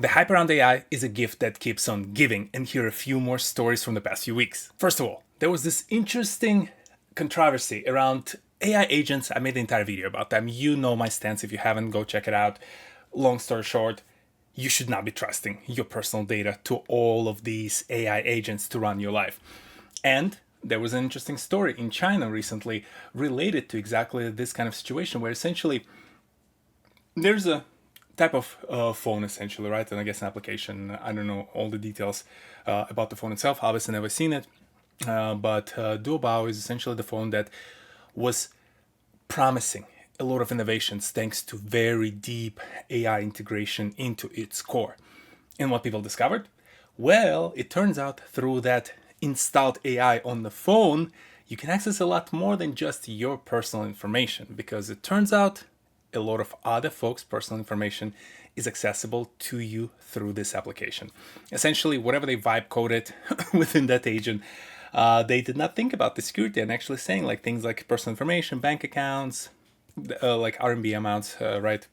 The hype around AI is a gift that keeps on giving, and here are a few more stories from the past few weeks. First of all, there was this interesting controversy around AI agents. I made the entire video about them. You know my stance. If you haven't, go check it out. Long story short, you should not be trusting your personal data to all of these AI agents to run your life. And there was an interesting story in China recently related to exactly this kind of situation where essentially there's a type of phone essentially, right? And I guess an application. I don't know all the details about the phone itself. Obviously, never seen it. But Duobao is essentially the phone that was promising a lot of innovations thanks to very deep AI integration into its core. And what people discovered? Well, it turns out through that installed AI on the phone, you can access a lot more than just your personal information, because it turns out a lot of other folks' personal information is accessible to you through this application. Essentially, whatever they vibe coded within that agent, they did not think about the security and actually saying like things like personal information, bank accounts, like RMB amounts, right?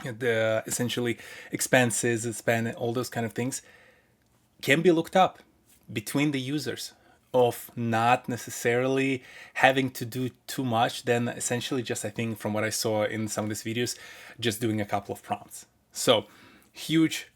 The essentially expenses, spend, all those kind of things can be looked up between the users of not necessarily having to do too much, then essentially just, I think from what I saw in some of these videos, just doing a couple of prompts. So huge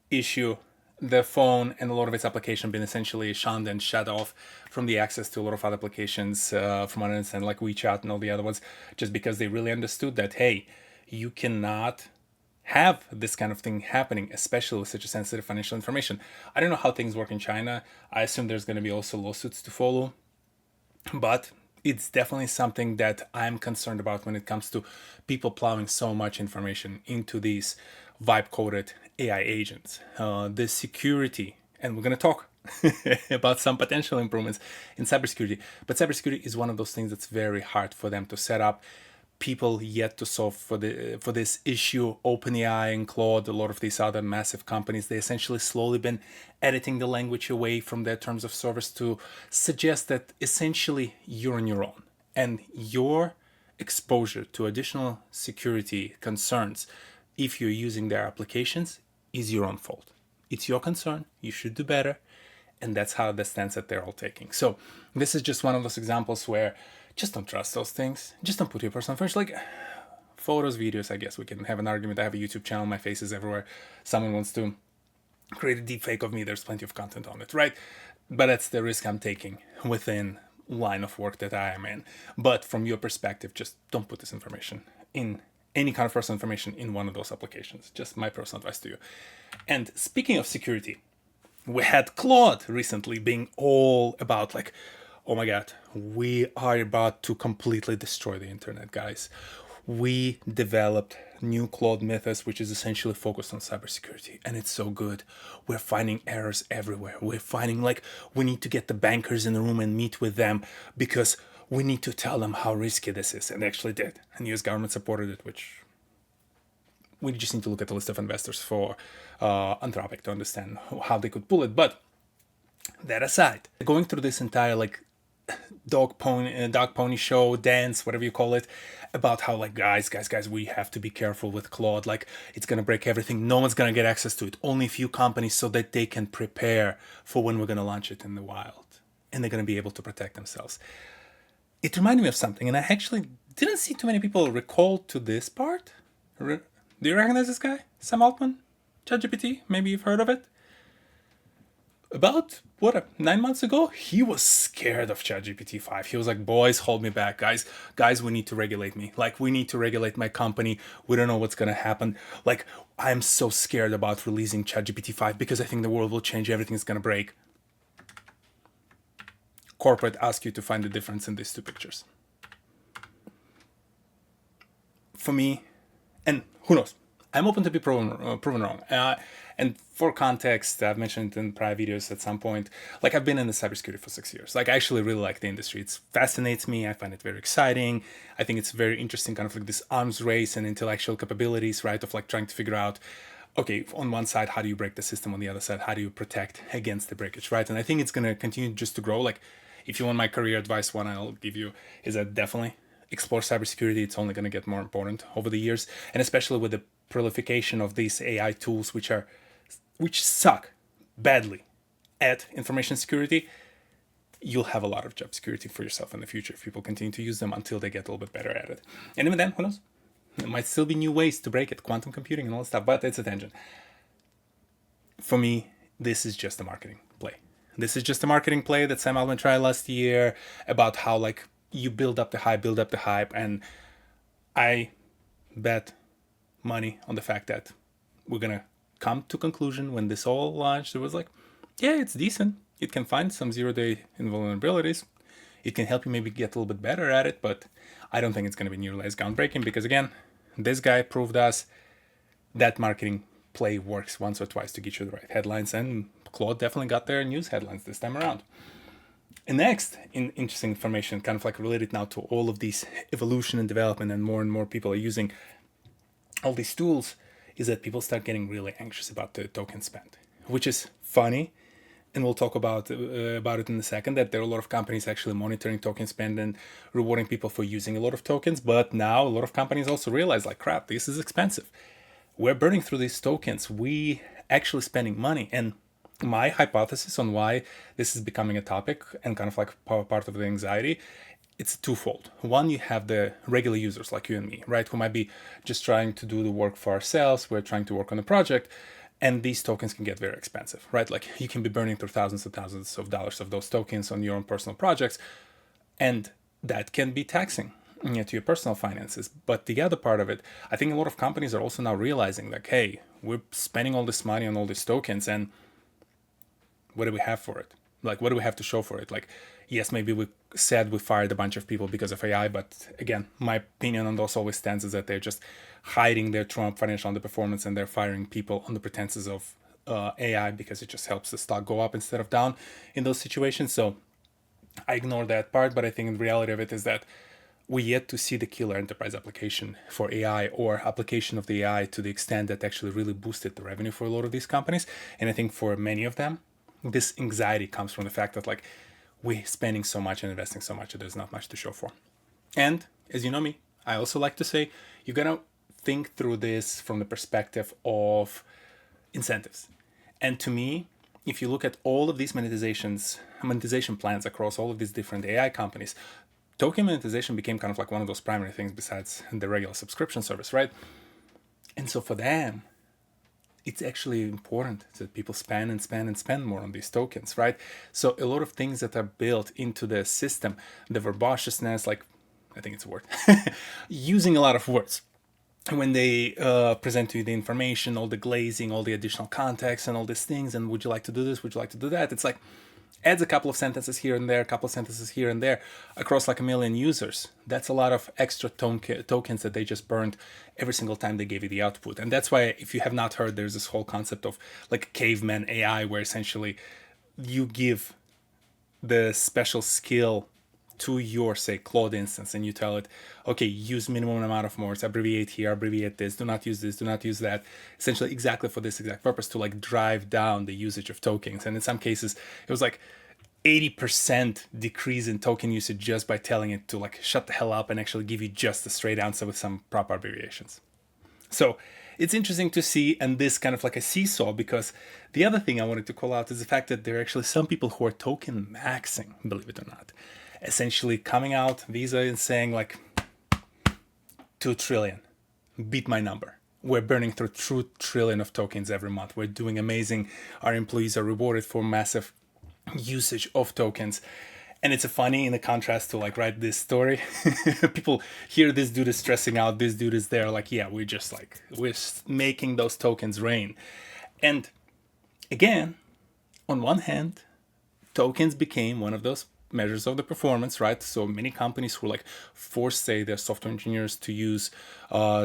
issue. The phone and a lot of its application been essentially shunned and shut off from the access to a lot of other applications, from what I understand, like WeChat and all the other ones, just because they really understood that, hey, you cannot have this kind of thing happening, especially with such a sensitive financial information. I don't know how things work in China. I assume there's going to be also lawsuits to follow, but it's definitely something that I'm concerned about when it comes to people plowing so much information into these vibe-coded AI agents. The security, and we're going to talk about some potential improvements in cybersecurity, but cybersecurity is one of those things that's very hard for them to set up. People yet to solve for this issue. OpenAI and Claude, a lot of these other massive companies, they essentially slowly been editing the language away from their terms of service to suggest that essentially you're on your own, and your exposure to additional security concerns if you're using their applications is your own fault. It's your concern. You should do better. And that's how the stance that they're all taking. So this is just one of those examples where just don't trust those things. Just don't put your personal information, like photos, videos. I guess we can have an argument. I have a YouTube channel. My face is everywhere. Someone wants to create a deep fake of me. There's plenty of content on it, right? But that's the risk I'm taking within line of work that I am in. But from your perspective, just don't put this information in any kind of personal information in one of those applications. Just my personal advice to you. And speaking of security, we had Claude recently being all about like, oh my God, we are about to completely destroy the internet, guys. We developed new Claude Mythos, which is essentially focused on cybersecurity, and it's so good. We're finding errors everywhere. We're finding like we need to get the bankers in the room and meet with them because we need to tell them how risky this is, and they actually did. And the US government supported it, which we just need to look at the list of investors for Anthropic to understand how they could pull it. But that aside, going through this entire like dog pony show, dance, whatever you call it, about how like guys, we have to be careful with Claude. Like it's gonna break everything. No one's gonna get access to it. Only a few companies, so that they can prepare for when we're gonna launch it in the wild, and they're gonna be able to protect themselves. It reminded me of something, and I actually didn't see too many people recall to this part. Do you recognize this guy, Sam Altman, ChatGPT? Maybe you've heard of it. About 9 months ago, he was scared of ChatGPT 5. He was like, boys, hold me back, guys, we need to regulate me. Like, we need to regulate my company. We don't know what's gonna happen. Like, I'm so scared about releasing ChatGPT 5 because I think the world will change, everything's gonna break. Corporate ask you to find the difference in these two pictures. For me, and who knows, I'm open to be proven wrong. And for context, I've mentioned in prior videos at some point, like I've been in the cybersecurity for 6 years. Like I actually really like the industry. It fascinates me. I find it very exciting. I think it's very interesting, kind of like this arms race and intellectual capabilities, right? Of like trying to figure out, okay, on one side, how do you break the system? On the other side, how do you protect against the breakage, right? And I think it's going to continue just to grow. Like if you want my career advice, one I'll give you is that definitely explore cybersecurity. It's only going to get more important over the years. And especially with the proliferation of these AI tools, which are which suck badly at information security, you'll have a lot of job security for yourself in the future if people continue to use them until they get a little bit better at it. And even then, who knows? There might still be new ways to break it, quantum computing and all that stuff, but it's a tangent. For me, this is just a marketing play. This is just a marketing play that Sam Altman tried last year about how like you build up the hype, and I bet money on the fact that we're gonna come to conclusion when this all launched. It was like, yeah, it's decent. It can find some zero-day invulnerabilities. It can help you maybe get a little bit better at it, but I don't think it's going to be nearly as groundbreaking because, again, this guy proved us that marketing play works once or twice to get you the right headlines, and Claude definitely got their news headlines this time around. And next, interesting information, kind of like related now to all of these evolution and development, and more people are using all these tools, is that people start getting really anxious about the token spend, which is funny. And we'll talk about it in a second, that there are a lot of companies actually monitoring token spend and rewarding people for using a lot of tokens. But now a lot of companies also realize, like, crap, this is expensive. We're burning through these tokens. We actually spending money. And my hypothesis on why this is becoming a topic and kind of like part of the anxiety, it's twofold. One, you have the regular users like you and me, right? Who might be just trying to do the work for ourselves. We're trying to work on a project. And these tokens can get very expensive, right? Like you can be burning through thousands of dollars of those tokens on your own personal projects. And that can be taxing to your personal finances. But the other part of it, I think a lot of companies are also now realizing like, hey, we're spending all this money on all these tokens, and what do we have for it? Like, what do we have to show for it? Like, yes, maybe we said we fired a bunch of people because of AI, but again, my opinion on those always stands is that they're just hiding their true financial underperformance, and they're firing people on the pretenses of AI because it just helps the stock go up instead of down in those situations. So I ignore that part, but I think the reality of it is that we yet to see the killer enterprise application for AI, or application of the AI to the extent that actually really boosted the revenue for a lot of these companies. And I think for many of them, this anxiety comes from the fact that like we're spending so much and investing so much that there's not much to show for. And as you know me, I also like to say you're gonna think through this from the perspective of incentives. And to me, if you look at all of these monetization plans across all of these different AI companies, token monetization became kind of like one of those primary things besides the regular subscription service, right? And so for them, it's actually important that people spend and spend and spend more on these tokens, right? So a lot of things that are built into the system, the verbosciousness, like, I think it's a word, using a lot of words. When they present to you the information, all the glazing, all the additional context and all these things, and would you like to do this, would you like to do that? It's like, adds a couple of sentences here and there, a couple of sentences here and there across like a million users. That's a lot of extra tokens that they just burned every single time they gave you the output. And that's why, if you have not heard, there's this whole concept of like caveman AI, where essentially you give the special skill to your, say, Claude instance, and you tell it, okay, use minimum amount of words, abbreviate here, abbreviate this, do not use this, do not use that, essentially exactly for this exact purpose, to like drive down the usage of tokens. And in some cases, it was like 80% decrease in token usage just by telling it to like shut the hell up and actually give you just a straight answer with some proper abbreviations. So it's interesting to see, and this kind of like a seesaw, because the other thing I wanted to call out is the fact that there are actually some people who are token maxing, believe it or not, essentially coming out Visa and saying like 2 trillion, beat my number. We're burning through 2 trillion of tokens every month. We're doing amazing. Our employees are rewarded for massive usage of tokens. And it's a funny in the contrast to like write this story. People hear this dude is stressing out, this dude is there, like, yeah, we're just like, we're making those tokens rain. And again, on one hand, tokens became one of those measures of the performance, right? So many companies who like force, say, their software engineers to use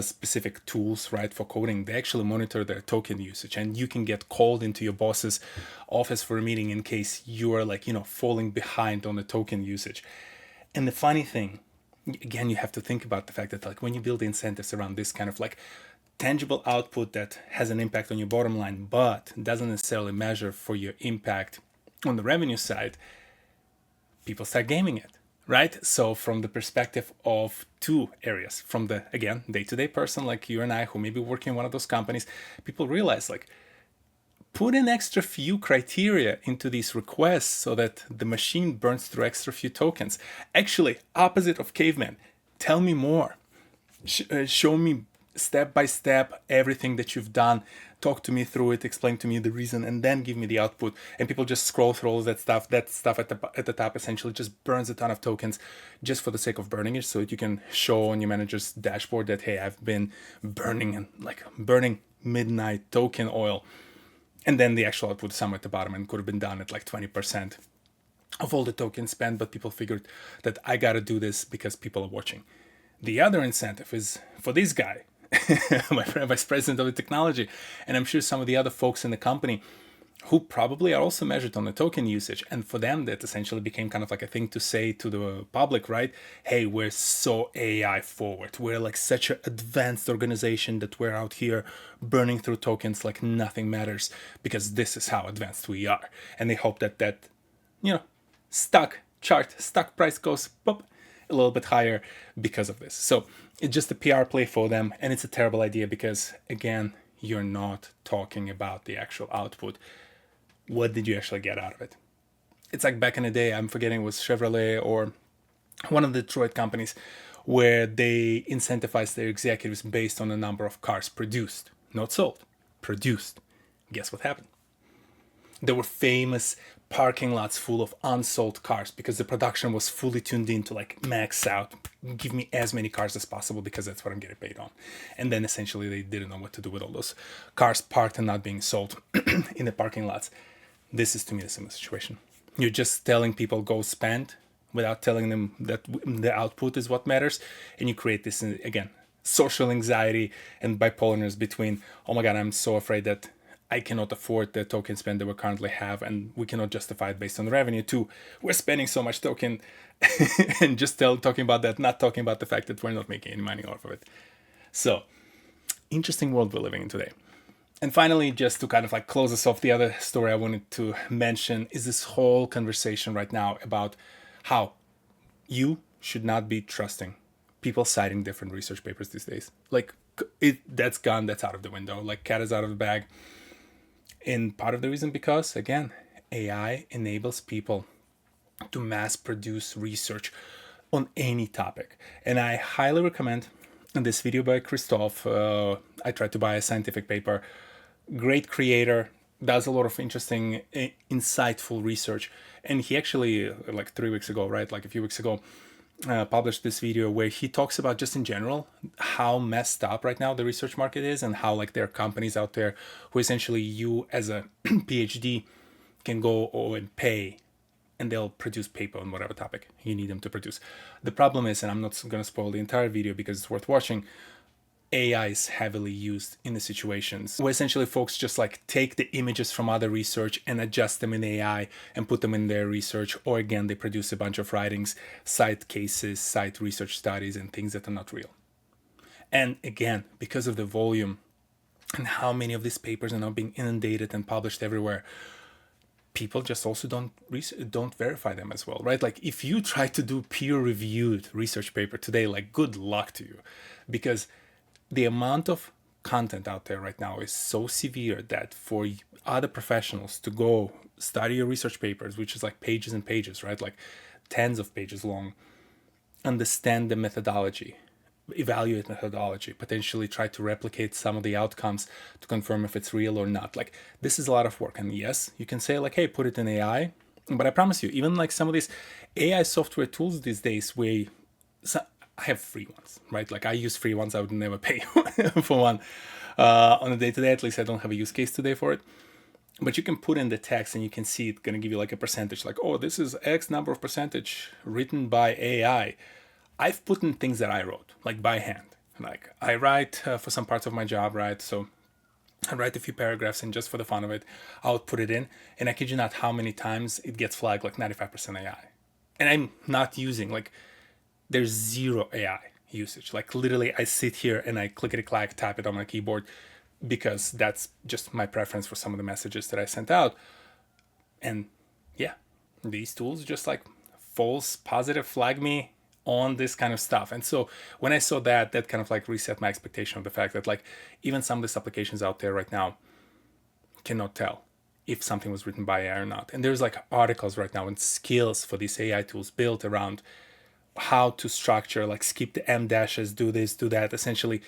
specific tools, right, for coding, they actually monitor their token usage, and you can get called into your boss's office for a meeting in case you are like, falling behind on the token usage. And the funny thing, again, you have to think about the fact that like when you build incentives around this kind of like tangible output that has an impact on your bottom line, but doesn't necessarily measure for your impact on the revenue side, people start gaming it, right? So from the perspective of two areas, from the, again, day-to-day person like you and I who may be working in one of those companies, people realize like put an extra few criteria into these requests so that the machine burns through extra few tokens. Actually, opposite of caveman. Tell me more. Show me step by step everything that you've done. Talk to me through it, explain to me the reason, and then give me the output. And people just scroll through all that stuff. That stuff at the top essentially just burns a ton of tokens just for the sake of burning it, so that you can show on your manager's dashboard that, hey, I've been burning midnight token oil. And then the actual output is somewhere at the bottom and could have been done at like 20% of all the tokens spent, but people figured that I gotta do this because people are watching. The other incentive is for this guy, my vice president of the technology, and I'm sure some of the other folks in the company who probably are also measured on the token usage. And for them, that essentially became kind of like a thing to say to the public, right? Hey, we're so AI forward. We're like such an advanced organization that we're out here burning through tokens like nothing matters because this is how advanced we are. And they hope that stock price goes pop a little bit higher because of this. So it's just a PR play for them, and it's a terrible idea because, again, you're not talking about the actual output. What did you actually get out of it? It's like back in the day, I'm forgetting it was Chevrolet or one of the Detroit companies, where they incentivized their executives based on the number of cars produced, not sold, produced. Guess what happened? There were famous parking lots full of unsold cars because the production was fully tuned in to like max out, give me as many cars as possible because that's what I'm getting paid on. And then essentially they didn't know what to do with all those cars parked and not being sold in the parking lots. This is to me a similar situation. You're just telling people go spend without telling them that the output is what matters. And you create this, again, social anxiety and bipolarness between, oh my God, I'm so afraid that I cannot afford the token spend that we currently have, and we cannot justify it based on the revenue too. We're spending so much token and just talking about that, not talking about the fact that we're not making any money off of it. So, interesting world we're living in today. And finally, just to kind of like close us off, the other story I wanted to mention is this whole conversation right now about how you should not be trusting people citing different research papers these days. Like, that's gone, that's out of the window. Like, cat is out of the bag. And part of the reason because, again, AI enables people to mass produce research on any topic. And I highly recommend this video by Christophe. I tried to buy a scientific paper. Great creator, does a lot of interesting, insightful research. And he actually, like 3 weeks ago, right, like a few weeks ago, published this video where he talks about just in general how messed up right now the research market is, and how like there are companies out there who essentially you as a PhD can go and pay and they'll produce paper on whatever topic you need them to produce. The problem is, and I'm not going to spoil the entire video because it's worth watching, AI is heavily used in the situations where essentially folks just like take the images from other research and adjust them in AI and put them in their research, or again, they produce a bunch of writings, cite cases, cite research studies and things that are not real. And again, because of the volume and how many of these papers are now being inundated and published everywhere, people just also don't verify them as well, right? Like if you try to do peer-reviewed research paper today, like good luck to you, because the amount of content out there right now is so severe that for other professionals to go study your research papers, which is like pages and pages, right? Like tens of pages long, understand the methodology, evaluate methodology, potentially try to replicate some of the outcomes to confirm if it's real or not. Like this is a lot of work. And yes, you can say like, hey, put it in AI. But I promise you, even like some of these AI software tools these days where I have free ones, right? Like I use free ones. I would never pay for one on a day-to-day. At least I don't have a use case today for it. But you can put in the text and you can see it's going to give you like a percentage. Like, oh, this is X number of percentage written by AI. I've put in things that I wrote, like by hand. Like I write for some parts of my job, right? So I write a few paragraphs and just for the fun of it, I'll put it in. And I kid you not how many times it gets flagged like 95% AI. And I'm not using like, there's zero AI usage. Like literally I sit here and I clickety-clack, tap it on my keyboard because that's just my preference for some of the messages that I sent out. And yeah, these tools just like false positive flag me on this kind of stuff. And so when I saw that kind of like reset my expectation of the fact that like even some of these applications out there right now cannot tell if something was written by AI or not. And there's like articles right now and skills for these AI tools built around how to structure, like skip the M dashes, do this, do that, essentially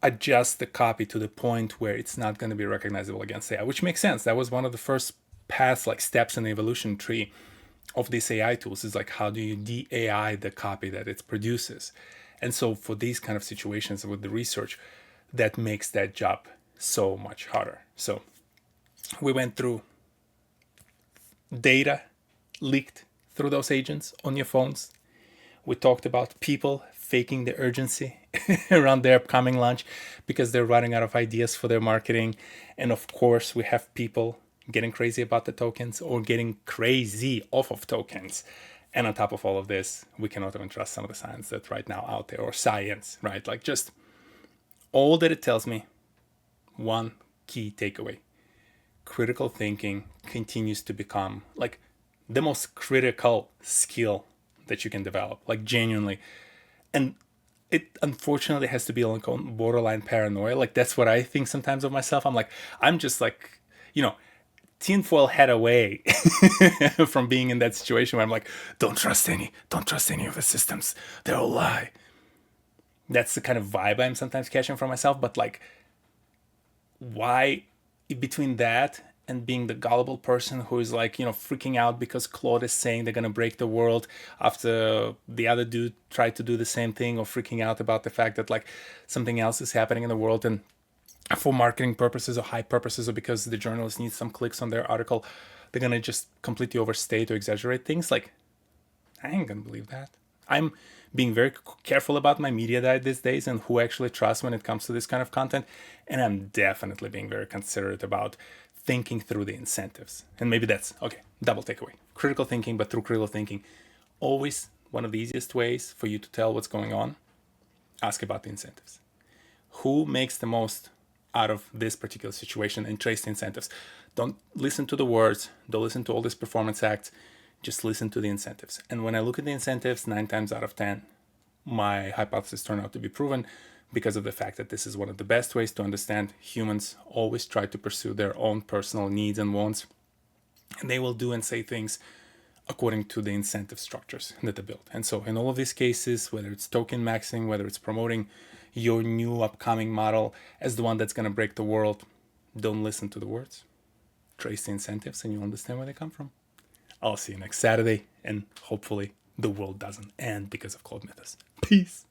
adjust the copy to the point where it's not going to be recognizable against AI, which makes sense. That was one of the first paths, like steps in the evolution tree of these AI tools, is like, how do you de-AI the copy that it produces? And so for these kind of situations with the research, that makes that job so much harder. So we went through data leaked through those agents on your phones. We talked about people faking the urgency around their upcoming launch because they're running out of ideas for their marketing. And of course, we have people getting crazy about the tokens or getting crazy off of tokens. And on top of all of this, we cannot even trust some of the science that's right now out there, or science, right? Like, just all that it tells me, one key takeaway: critical thinking continues to become like the most critical skill that you can develop, like genuinely. And it unfortunately has to be like on borderline paranoia. Like, that's what I think sometimes of myself. I'm like, I'm just like, tinfoil hat away from being in that situation where I'm like, don't trust any of the systems. They're all lie. That's the kind of vibe I'm sometimes catching from myself. But like, why, between that and being the gullible person who is like, freaking out because Claude is saying they're going to break the world after the other dude tried to do the same thing, or freaking out about the fact that like something else is happening in the world, and for marketing purposes or hype purposes, or because the journalists need some clicks on their article, they're going to just completely overstate or exaggerate things. Like, I ain't going to believe that. I'm being very careful about my media diet these days and who actually trust when it comes to this kind of content. And I'm definitely being very considerate about thinking through the incentives. And maybe that's, okay, double takeaway. Critical thinking, but through critical thinking, always one of the easiest ways for you to tell what's going on, ask about the incentives. Who makes the most out of this particular situation, and trace the incentives. Don't listen to the words. Don't listen to all these performance acts. Just listen to the incentives. And when I look at the incentives, 9 times out of 10, my hypothesis turned out to be proven, because of the fact that this is one of the best ways to understand humans always try to pursue their own personal needs and wants. And they will do and say things according to the incentive structures that they build. And so in all of these cases, whether it's token maxing, whether it's promoting your new upcoming model as the one that's going to break the world, don't listen to the words. Trace the incentives and you'll understand where they come from. I'll see you next Saturday, and hopefully the world doesn't end because of Claude Mythos. Peace.